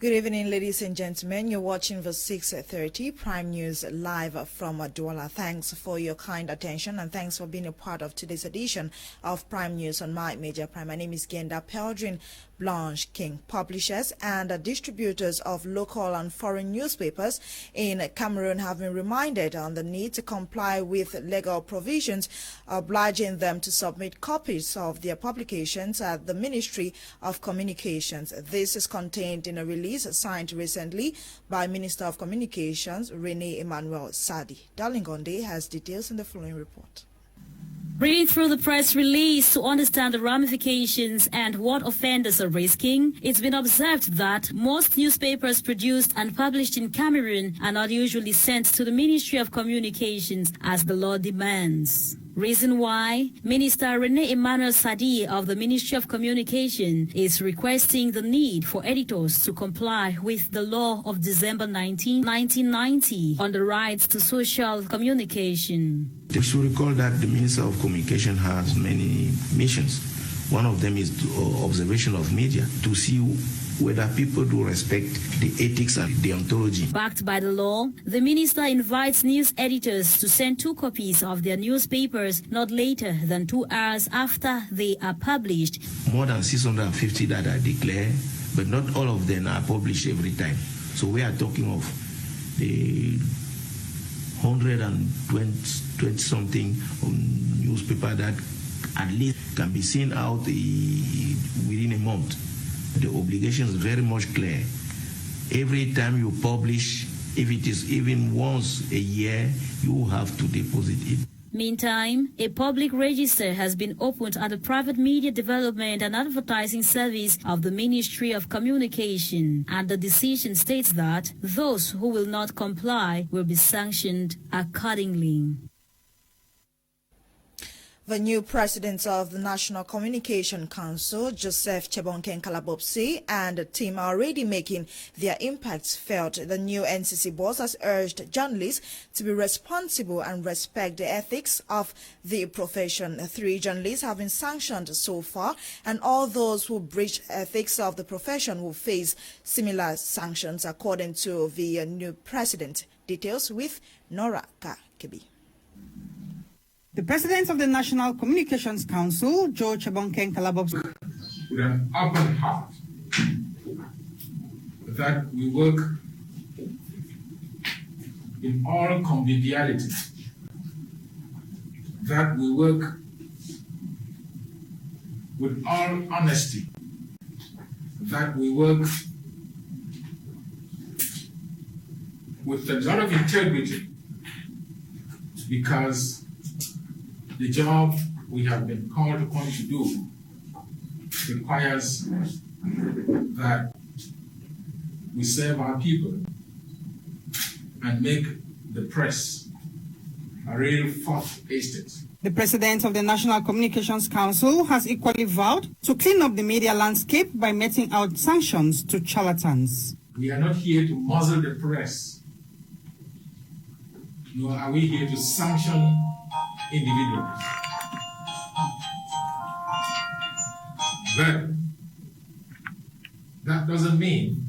Good evening, ladies and gentlemen. You're watching the 6:30 Prime News live from Douala. Thanks for your kind attention and thanks for being a part of today's edition of Prime News on My Media Prime. My name is Genda Peldrin. Blanche King. Publishers and distributors of local and foreign newspapers in Cameroon have been reminded on the need to comply with legal provisions obliging them to submit copies of their publications at the Ministry of Communications. This is contained in a release signed recently by Minister of Communications Rene Emmanuel Sadi. Darling Gonde has details in the following report. Reading through the press release to understand the ramifications and what offenders are risking, it's been observed that most newspapers produced and published in Cameroon are not usually sent to the Ministry of Communications as the law demands. Reason why? Minister Rene Emmanuel Sadi of the Ministry of Communication is requesting the need for editors to comply with the law of December 19, 1990 on the rights to social communication. You should recall that the Minister of Communication has many missions. One of them is observation of media to see whether people do respect the ethics and deontology. Backed by the law, the minister invites news editors to send 2 copies of their newspapers not later than 2 hours after they are published. More than 650 that are declared, but not all of them are published every time. So we are talking of the 120 something newspaper that at least can be seen out within a month. The obligation is very much clear. Every time you publish, if it is even once a year, you have to deposit it. Meantime, a public register has been opened at the Private Media Development and Advertising Service of the Ministry of Communication, and the decision states that those who will not comply will be sanctioned accordingly. The new president of the National Communication Council, Joseph Chebonken Kalabopsi, and the team are already making their impacts felt. The new NCC boss has urged journalists to be responsible and respect the ethics of the profession. 3 journalists have been sanctioned so far, and all those who breach ethics of the profession will face similar sanctions, according to the new president. Details with Nora Kakebi. The President of the National Communications Council, Joe Chebonken Kalabopsi, with an open heart that we work in all conviviality, that we work with all honesty, that we work with a lot of integrity, because the job we have been called upon to do requires that we serve our people and make the press a real fourth estate. The President of the National Communications Council has equally vowed to clean up the media landscape by meting out sanctions to charlatans. We are not here to muzzle the press, nor are we here to sanction individuals. But that doesn't mean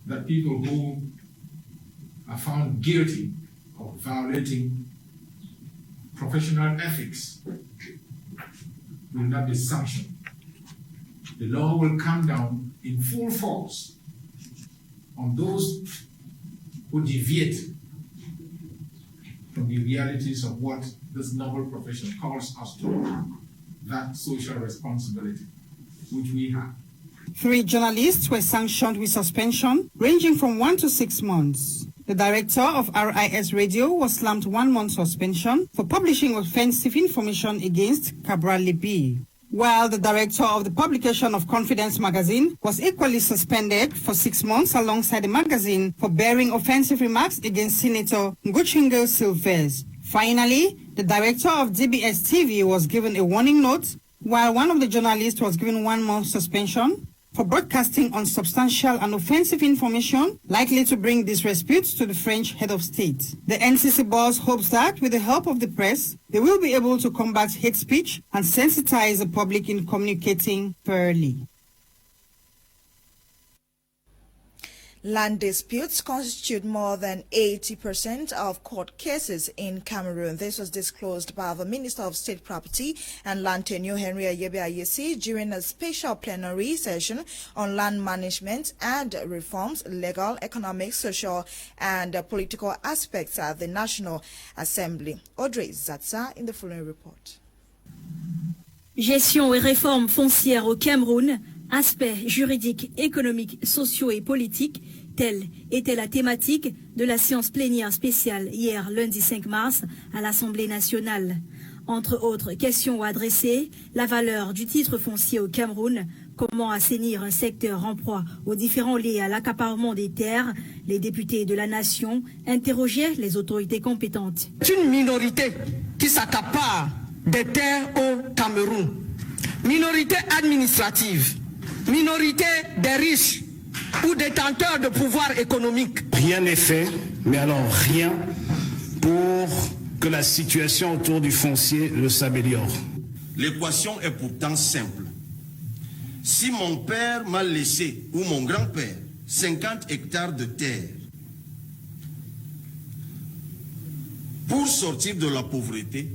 that people who are found guilty of violating professional ethics will not be sanctioned. The law will come down in full force on those who deviate from the realities of what this noble profession calls us to, that social responsibility which we have. 3 journalists were sanctioned with suspension ranging from 1 to 6 months. The director of RIS Radio was slammed 1 month suspension for publishing offensive information against Cabral Libi, while the director of the publication of Confidence magazine was equally suspended for 6 months alongside the magazine for bearing offensive remarks against Senator Nguchingo Silves. Finally, the director of DBS TV was given a warning note, while one of the journalists was given 1 month suspension for broadcasting unsubstantial and offensive information likely to bring disrepute to the French head of state. The NCC boss hopes that with the help of the press, they will be able to combat hate speech and sensitize the public in communicating fairly. Land disputes constitute more than 80% of court cases in Cameroon. This was disclosed by the Minister of State Property and Land Tenure, Henry Ayebe-Ayesi, during a special plenary session on land management and reforms, legal, economic, social, and political aspects at the National Assembly. Audrey Zatsa in the following report. Gestion et réforme foncière au Cameroun, aspects juridiques, économiques, sociaux et politiques, telle était la thématique de la séance plénière spéciale hier lundi 5 mars à l'Assemblée nationale. Entre autres questions adressées, la valeur du titre foncier au Cameroun, comment assainir un secteur en proie aux différents liés à l'accaparement des terres, les députés de la nation interrogeaient les autorités compétentes. C'est une minorité qui s'accapare des terres au Cameroun, minorité administrative, minorité des riches ou détenteurs de pouvoir économique. Rien n'est fait, mais alors rien pour que la situation autour du foncier s'améliore. L'équation est pourtant simple. Si mon père m'a laissé, ou mon grand-père, 50 hectares de terre, pour sortir de la pauvreté,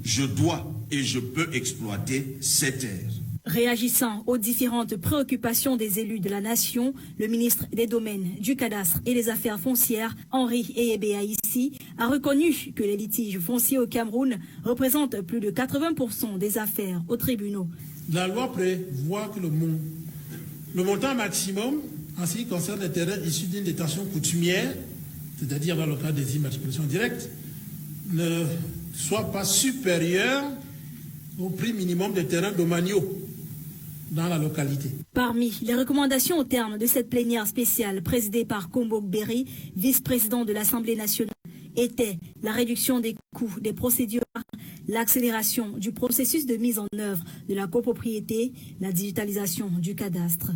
je dois et je peux exploiter ces terres. Réagissant aux différentes préoccupations des élus de la nation, le ministre des Domaines, du Cadastre et des Affaires foncières, Henry Ayebe-Ayesi, a reconnu que les litiges fonciers au Cameroun représentent plus de 80% des affaires aux tribunaux. La loi prévoit que le montant maximum en ce qui concerne les terrains issus d'une détention coutumière, c'est-à-dire dans le cas des immatriculations directes, ne soit pas supérieur au prix minimum des terrains domaniaux dans la localité. Parmi les recommandations au terme de cette plénière spéciale présidée par Kombo Berry, vice-président de l'Assemblée nationale, était la réduction des coûts des procédures, l'accélération du processus de mise en œuvre de la copropriété, la digitalisation du cadastre.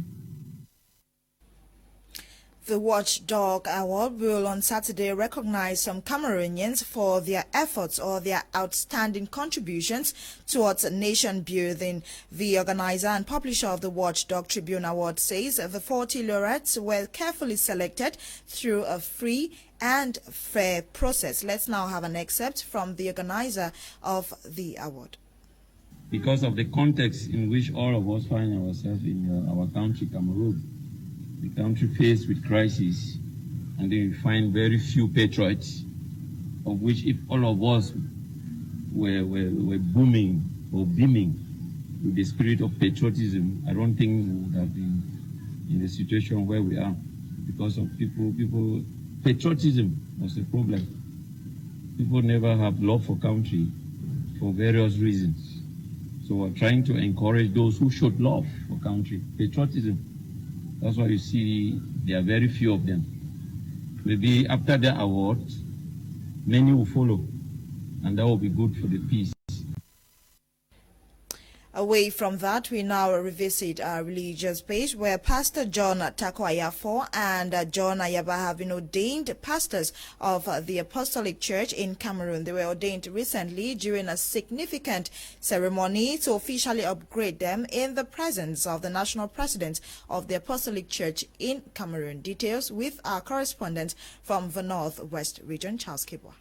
The Watchdog Award will on Saturday recognize some Cameroonians for their efforts or their outstanding contributions towards nation building. The organizer and publisher of the Watchdog Tribune Award says the 40 laureates were carefully selected through a free and fair process. Let's now have an excerpt from the organizer of the award. Because of the context in which all of us find ourselves in our country, Cameroon, the country faced with crisis, and then we find very few patriots, of which if all of us were booming or beaming with the spirit of patriotism, I don't think we would have been in the situation where we are. Because of people, patriotism was the problem. People never have love for country for various reasons. So we're trying to encourage those who showed love for country, patriotism. That's why you see there are very few of them. Maybe after the award, many will follow, and that will be good for the peace. Away from that, we now revisit our religious page where Pastor John Tako Ayafo and John Ayaba have been ordained pastors of the Apostolic Church in Cameroon. They were ordained recently during a significant ceremony to officially upgrade them in the presence of the national president of the Apostolic Church in Cameroon. Details with our correspondent from the Northwest region, Charles Kibwa.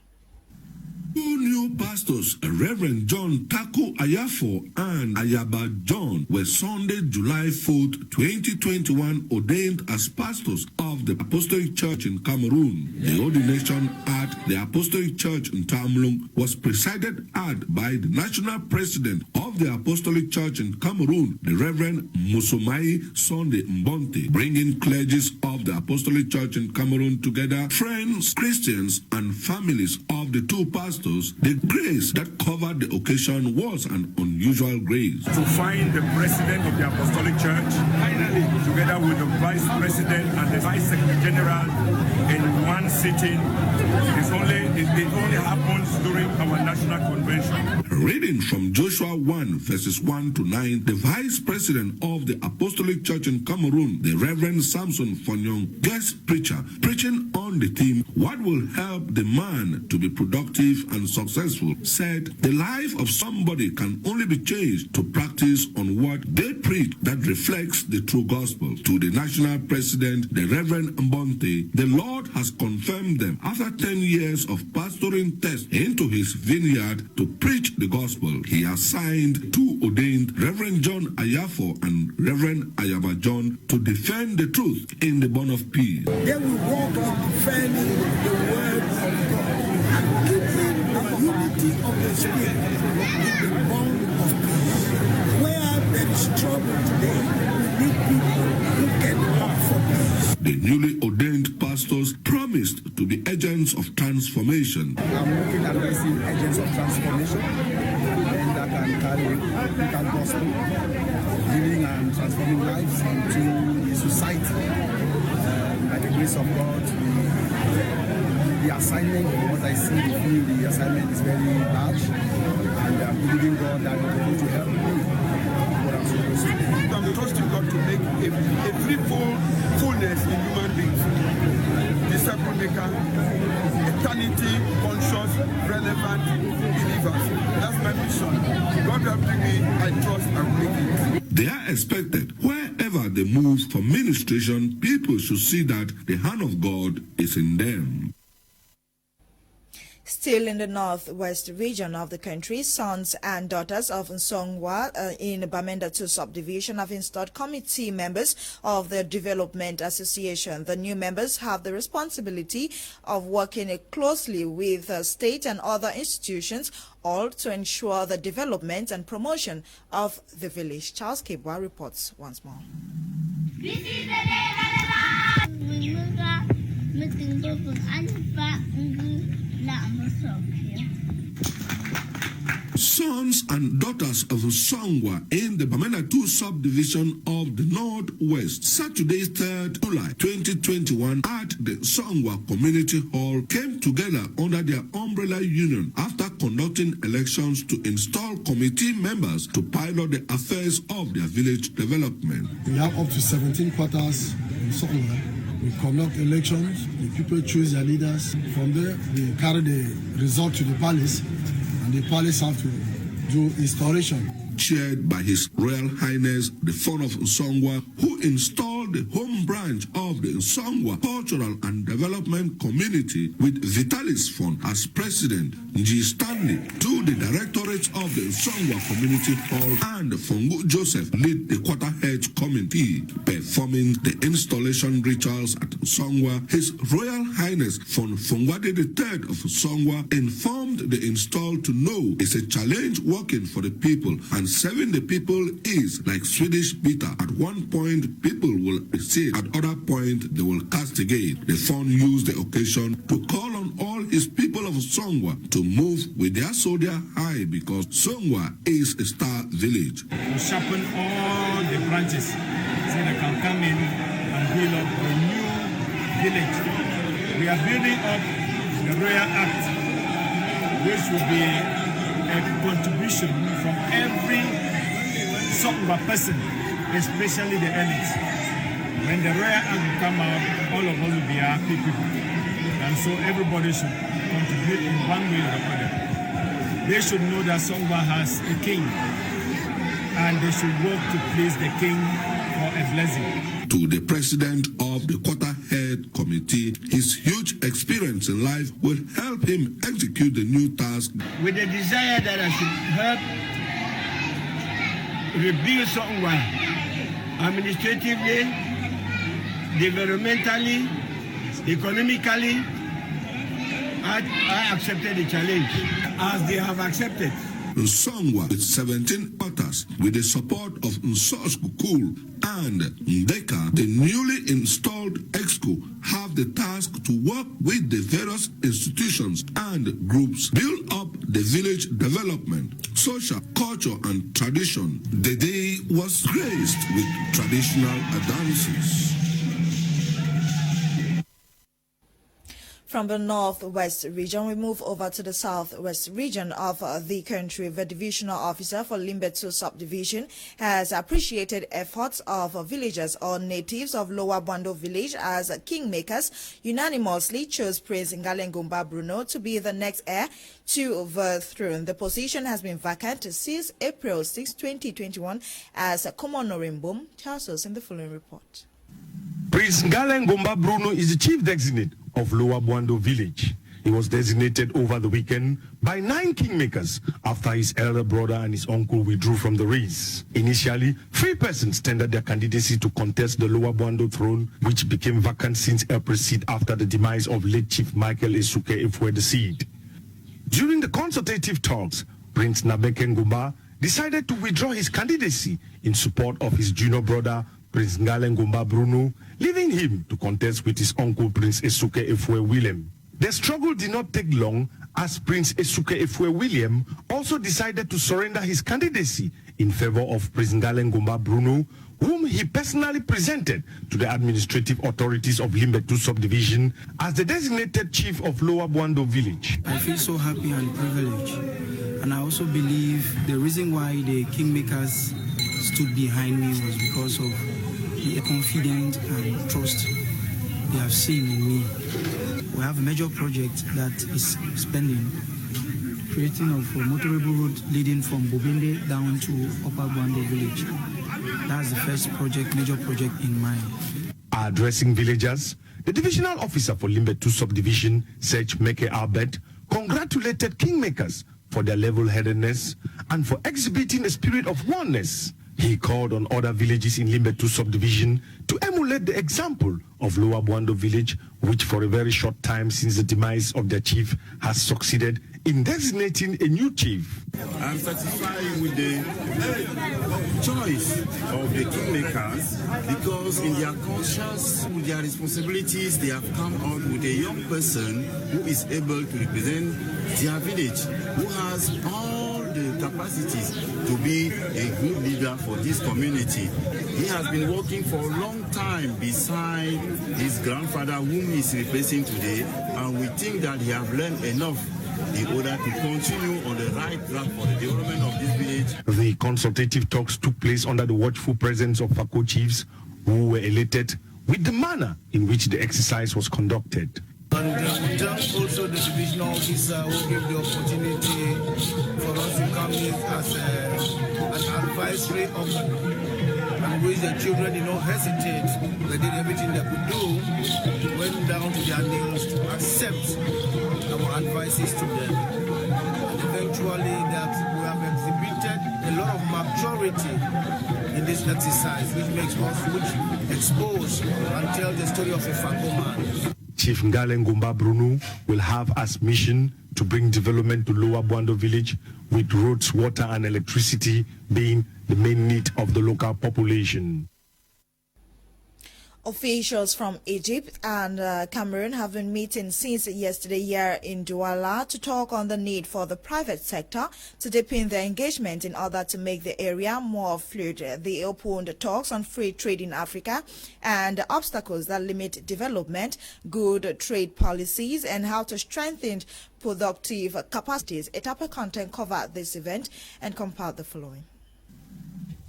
Two new pastors, Reverend John Tako Ayafo and Ayaba John, were Sunday, July 4th, 2021, ordained as pastors of the Apostolic Church in Cameroon. The ordination at the Apostolic Church in Cameroon was presided at by the national president of the Apostolic Church in Cameroon, the Reverend Musomai Sunday Mbonte, bringing clergies of the Apostolic Church in Cameroon together, friends, Christians, and families of the two pastors. The grace that covered the occasion was an unusual grace. To find the president of the Apostolic Church, finally, together with the vice president and the vice secretary general in one sitting, it only happens during our national convention. Reading from Joshua 1, verses 1 to 9, the vice president of the Apostolic Church in Cameroon, the Reverend Samson Fonyong, guest preacher, preaching on the theme, what will help the man to be productive and successful, said the life of somebody can only be changed to practice on what they preach that reflects the true gospel. To the national president, the Reverend Mbonte, the Lord has confirmed them after 10 years of pastoring tests into his vineyard to preach the gospel. He has signed two ordained, Reverend John Ayafo and Reverend Ayaba John, to defend the truth in the bond of peace. They will walk in defending the word of God and keeping the unity of the Spirit in the bond of peace. Where there is trouble today, we need people who can work for peace. The newly ordained pastors promised to be agents of transformation. I'm looking at raising agents of transformation and that can carry biblical gospel, healing and transforming lives into the society. By the grace of God, the assignment, what I see, the assignment is very large, and I'm believing God that He will be able to help me what I'm supposed to do. I'm trusting God to make a threefold fullness in human beings: disciple maker, eternity conscious, relevant believers. That's my mission. God helping me, I trust and make it. They are expected, wherever they move for ministration, people should see that the hand of God is in them. Still in the northwest region of the country, sons and daughters of Nsongwa in Bamenda 2 subdivision have installed committee members of the Development Association. The new members have the responsibility of working closely with state and other institutions, all to ensure the development and promotion of the village. Charles Kebwa reports once more. This is the Sons and daughters of Nsongwa in the Bamenda 2 subdivision of the Northwest, Saturday, 3rd July 2021, at the Nsongwa Community Hall, came together under their umbrella union after conducting elections to install committee members to pilot the affairs of their village development. We have up to 17 quarters in Nsongwa. We conduct elections, the people choose their leaders. From there, we carry the result to the palace, and the palace have to do installation. Chaired by His Royal Highness, the Fon of Nsongwa, who installed the home branch of the Nsongwa Cultural and Development Community with Vitalis Fund as President, Nji Stanley, to the Directorate of the Nsongwa Community Hall, and Fongu Joseph lead the Quarterhead Committee, performing the installation rituals at Nsongwa. His Royal Highness Fon Fongwade III of Nsongwa informed the installed to know it's a challenge working for the people, and serving the people is like Swedish bitter. At one point, people will receive, at other point, they will castigate. The fund used the occasion to call on all his people of Nsongwa to move with their soldier high, because Nsongwa is a star village. We sharpen all the branches so they can come in and build up a new village. We are building up the Royal Act, which will be a contribution from every Nsongwa person, especially the elites. When the Royal Act will come out, all of us will be happy people. And so everybody should contribute in one way or the other. They should know that Nsongwa has a king, and they should work to please the king for a blessing. To the president of the Quarterhead Committee, his huge experience in life will help him execute the new task. With the desire that I should help rebuild Nsongwa administratively, developmentally, economically, I accepted the challenge, as they have accepted. Nsongwa, with 17 others, with the support of Nsos Kukul and Ndeka, the newly installed EXCO, have the task to work with the various institutions and groups, build up the village development, social, culture, and tradition. The day was graced with traditional dances. From the northwest region, we move over to the southwest region of the country. The divisional officer for Limbetu subdivision has appreciated efforts of villagers or natives of Lower Bwando village as kingmakers unanimously chose Prince Ngalengumba Bruno to be the next heir to the throne. The position has been vacant since April 6, 2021, as Komonorimbum tells us in the following report. Prince Ngalengumba Bruno is the chief designate of Lower Bwando village. He was designated over the weekend by 9 kingmakers after his elder brother and his uncle withdrew from the race. Initially, 3 persons tendered their candidacy to contest the Lower Bwando throne, which became vacant since April 6 after the demise of late Chief Michael Esuke Efwe the Seed. During the consultative talks, Prince Nabeke Ngumba decided to withdraw his candidacy in support of his junior brother, Prince Ngalengumba Bruno, leaving him to contest with his uncle Prince Esuke Efwe William. The struggle did not take long, as Prince Esuke Efwe William also decided to surrender his candidacy in favor of Prince Ngalengumba Bruno, whom he personally presented to the administrative authorities of Limbetu subdivision as the designated chief of Lower Bwando village. I feel so happy and privileged, and I also believe the reason why the kingmakers stood behind me was because of the confidence and trust they have seen in me. We have a major project that is pending, creating of a motorable road leading from Bobinde down to Upper Bwando village. That's the first project, major project in mind. Addressing villagers, the divisional officer for Limbetu subdivision, Sech Meke Albert, congratulated kingmakers for their level-headedness and for exhibiting a spirit of oneness. He called on other villages in Limbetu subdivision to emulate the example of Lower Bwando village, which for a very short time since the demise of their chief has succeeded in designating a new chief. I'm satisfied with the choice of the kingmakers because in their conscience, with their responsibilities, they have come out with a young person who is able to represent their village, who has all the capacities to be a good leader for this community. He has been working for a long time beside his grandfather, whom he is replacing today, and we think that he has learned enough in order to continue on the right track for the development of this village. The consultative talks took place under the watchful presence of Fako chiefs, who were elated with the manner in which the exercise was conducted. And also the divisional officer who gave the opportunity for us to come in as an advisory officer, and which the children did not hesitate. They did everything they could do, went down to their knees to accept our advices to them. And eventually that we have exhibited a lot of maturity in this exercise, which expose and tell the story of a Fako man. Chief Ngalengumba Bruno will have as mission to bring development to Lower Bwando village, with roads, water and electricity being the main need of the local population. Officials from Egypt and Cameroon have been meeting since yesterday here in Douala to talk on the need for the private sector to deepen their engagement in order to make the area more fluid. They opened talks on free trade in Africa and obstacles that limit development, good trade policies, and how to strengthen productive capacities. Etapa content covered this event and compiled the following.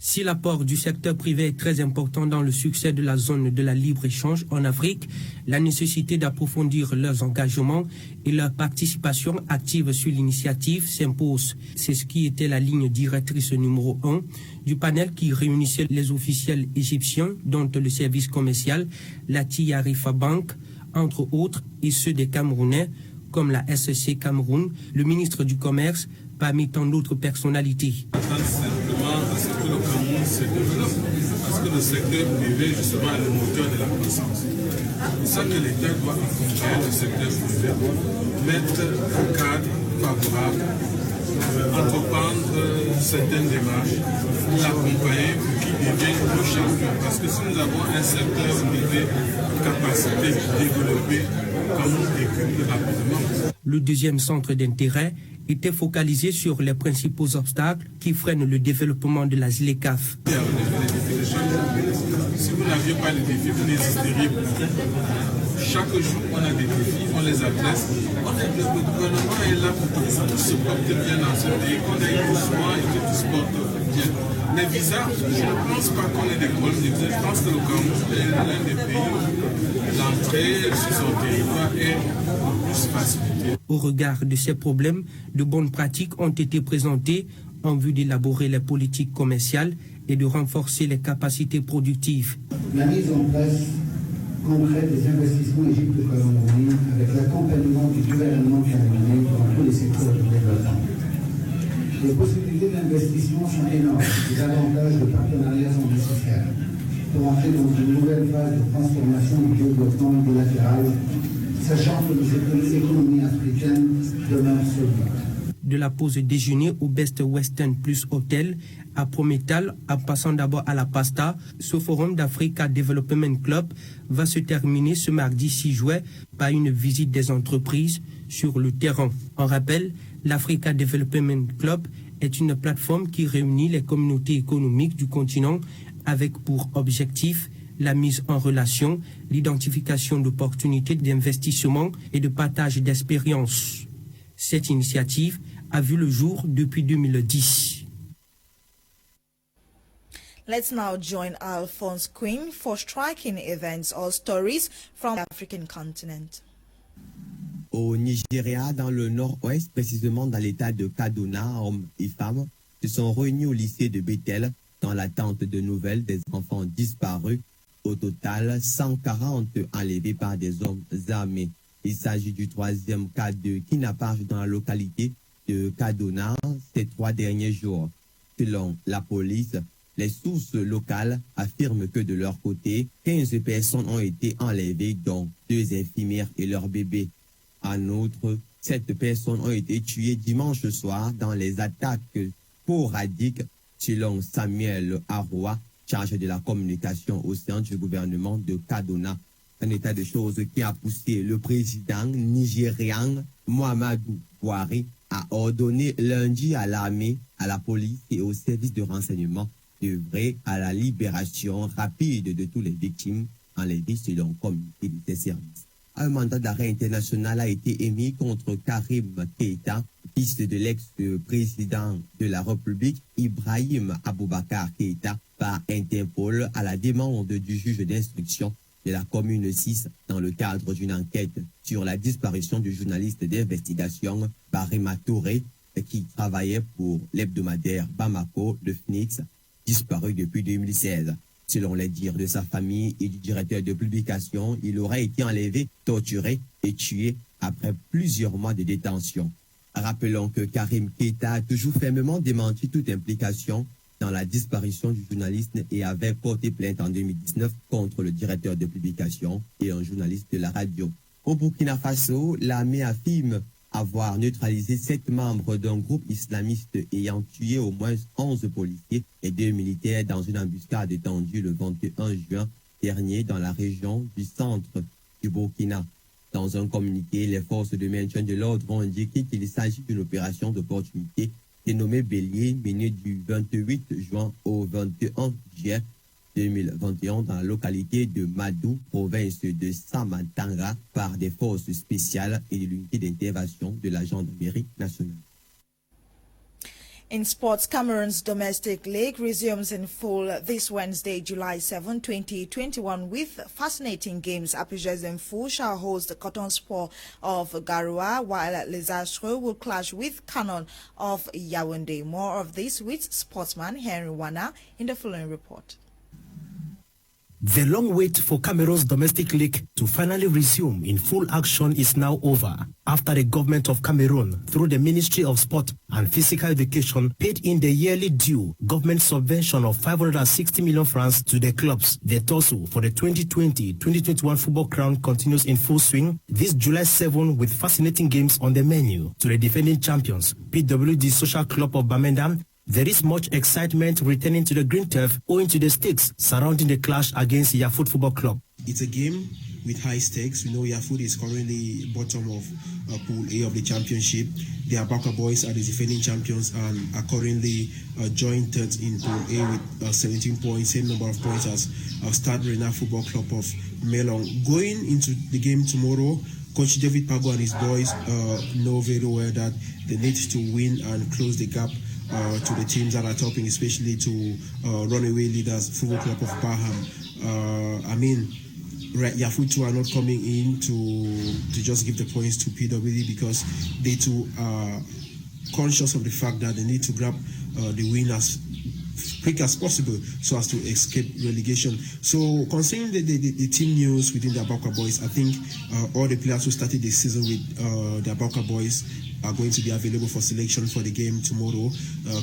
Si l'apport du secteur privé est très important dans le succès de la zone de la libre-échange en Afrique, la nécessité d'approfondir leurs engagements et leur participation active sur l'initiative s'impose. C'est ce qui était la ligne directrice numéro 1 du panel qui réunissait les officiels égyptiens, dont le service commercial, la Tiyarifa Bank, entre autres, et ceux des Camerounais, comme la SCC Cameroun, le ministre du Commerce, parmi tant d'autres personnalités. Que le Cameroun se développe, parce que le secteur privé justement est le moteur de la croissance. C'est pour ça que l'État doit accompagner le secteur privé, mettre un cadre favorable, entreprendre certaines démarches pour l'accompagner pour qu'il devienne le champion. Parce que si nous avons un secteur privé capacité de développer, Cameroun décuple rapidement. Le deuxième centre d'intérêt était focalisé sur les principaux obstacles qui freinent le développement de la ZLECAF. Si vous n'aviez pas les défis, vous n'existeriez plus. chaque jour, on a des défis, on les adresse. Le gouvernement est là pour que tout se porte bien dans ce pays, qu'on ait tout soin et que tout se porte bien. Les visas, je ne pense pas qu'on ait des problèmes de visas. Je pense que le Cameroun est l'un des pays où l'entrée sur son territoire est plus facilitée. Au regard de ces problèmes, de bonnes pratiques ont été présentées en vue d'élaborer les politiques commerciales et de renforcer les capacités productives. La mise en place concrète des investissements égypto-camerounais avec l'accompagnement du gouvernement camerounais dans tous les secteurs du développement. Les possibilités d'investissement sont énormes et davantage de partenariats sont nécessaires pour entrer dans une nouvelle phase de transformation du développement bilatéral, sachant que les économies africaines demeurent solides. De la pause déjeuner au Best Western Plus Hotel à Prométhal, en passant d'abord à la Pasta, ce forum d'Africa Development Club va se terminer ce mardi 6 juin par une visite des entreprises sur le terrain. En rappel, l'Africa Development Club est une plateforme qui réunit les communautés économiques du continent avec pour objectif la mise en relation, l'identification d'opportunités d'investissement et de partage d'expériences. Cette initiative a vu le jour depuis 2010. Let's now join Alphonse Quinn for striking events or stories from the African continent. Au Nigeria, dans le nord-ouest, précisément dans l'état de Kaduna, hommes et femmes se sont réunis au lycée de Bethel dans l'attente de nouvelles des enfants disparus. Au total, 140 enlevés par des hommes armés. Il s'agit du troisième cas de kidnappage dans la localité de Kaduna ces 3 derniers jours. Selon la police, les sources locales affirment que de leur côté, 15 personnes ont été enlevées, dont 2 infirmières et leurs bébés. En outre, 7 personnes ont été tuées dimanche soir dans les attaques sporadiques, selon Samuel Aroua, chargé de la communication au sein du gouvernement de Kaduna. Un état de choses qui a poussé le président nigérian Muhammadu Buhari à ordonner lundi à l'armée, à la police et aux services de renseignement d'œuvrer à la libération rapide de toutes les victimes enlevées selon communiqué de ces services. Un mandat d'arrêt international a été émis contre Karim Keïta, fils de l'ex-président de la République Ibrahim Aboubakar Keïta, par Interpol à la demande du juge d'instruction de la commune 6 dans le cadre d'une enquête sur la disparition du journaliste d'investigation Barima Touré qui travaillait pour l'hebdomadaire Bamako de Phoenix, disparu depuis 2016. Selon les dires de sa famille et du directeur de publication, il aurait été enlevé, torturé et tué après plusieurs mois de détention. Rappelons que Karim Keïta a toujours fermement démenti toute implication dans la disparition du journaliste et avait porté plainte en 2019 contre le directeur de publication et un journaliste de la radio. Au Burkina Faso, l'armée affirme avoir neutralisé 7 membres d'un groupe islamiste ayant tué au moins 11 policiers et 2 militaires dans une embuscade étendue le 21 juin dernier dans la région du centre du Burkina. Dans un communiqué, les forces de maintien de l'ordre ont indiqué qu'il s'agit d'une opération d'opportunité dénommée Bélier, menée du 28 juin au 21 juillet 2021 dans la localité de Madou, province de Samatanga, par des forces spéciales et de l'unité d'intervention de la gendarmerie nationale. In sports, Cameroon's domestic league resumes in full this Wednesday, July 7, 2021, with fascinating games. Apogées in full shall host the Cotton Sport of Garoua, while Les Astres will clash with Canon of Yaoundé. More of this with sportsman Henry Wana in the following report. The long wait for Cameroon's domestic league to finally resume in full action is now over, after the government of Cameroon, through the Ministry of Sport and Physical Education, paid in the yearly due government subvention of 560 million francs to the clubs. The tussle for the 2020-2021 football crown continues in full swing this July 7 with fascinating games on the menu. To the defending champions, PWD Social Club of Bamenda, there is much excitement returning to the green turf owing to the stakes surrounding the clash against Yafoot Football Club. It's a game with high stakes. We know Yafoot is currently bottom of Pool A of the championship. The Abaka boys are the defending champions and are currently joined third in Pool A with 17 points, same number of points as Stade Rennais Football Club of Melon. Going into the game tomorrow, Coach David Pago and his boys know very well that they need to win and close the gap to the teams that are topping, especially to runaway leaders, Football Club of Baham. I mean, Yafutu are not coming in to just give the points to PWD because they too are conscious of the fact that they need to grab the win as quick as possible so as to escape relegation. So concerning the team news within the Abaka boys, I think all the players who started the season with the Abaka boys are going to be available for selection for the game tomorrow.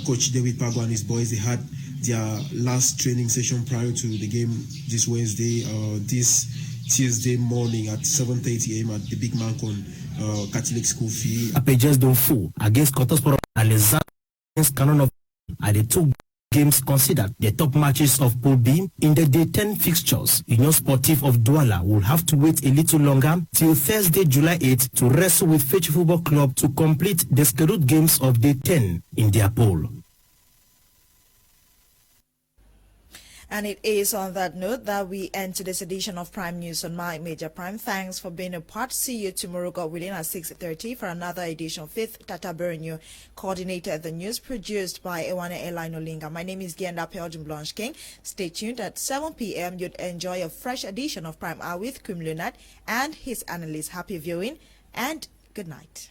Coach David Pago and his boys, they had their last training session prior to the game this Wednesday, this Tuesday morning at 7:30 a.m. at the Big Mancon Catholic School fee. Pages don't fall against Kotosporo and against Canon of are the two games considered the top matches of Pool B. In the day 10 fixtures, Union Sportive of Douala will have to wait a little longer till Thursday, July 8th to wrestle with Fetch Football Club to complete the scheduled games of day 10 in their pool. And it is on that note that we end today's edition of Prime News on My Major Prime. Thanks for being a part. See you tomorrow, God willing, at 6:30 for another edition of Fifth Tata Bernio, coordinated the news, produced by Ewana Elaine Olinga. My name is Gienda Pelgin Blanche King. Stay tuned at 7 p.m. You'd enjoy a fresh edition of Prime Hour with Kum Lunat and his analyst. Happy viewing and good night.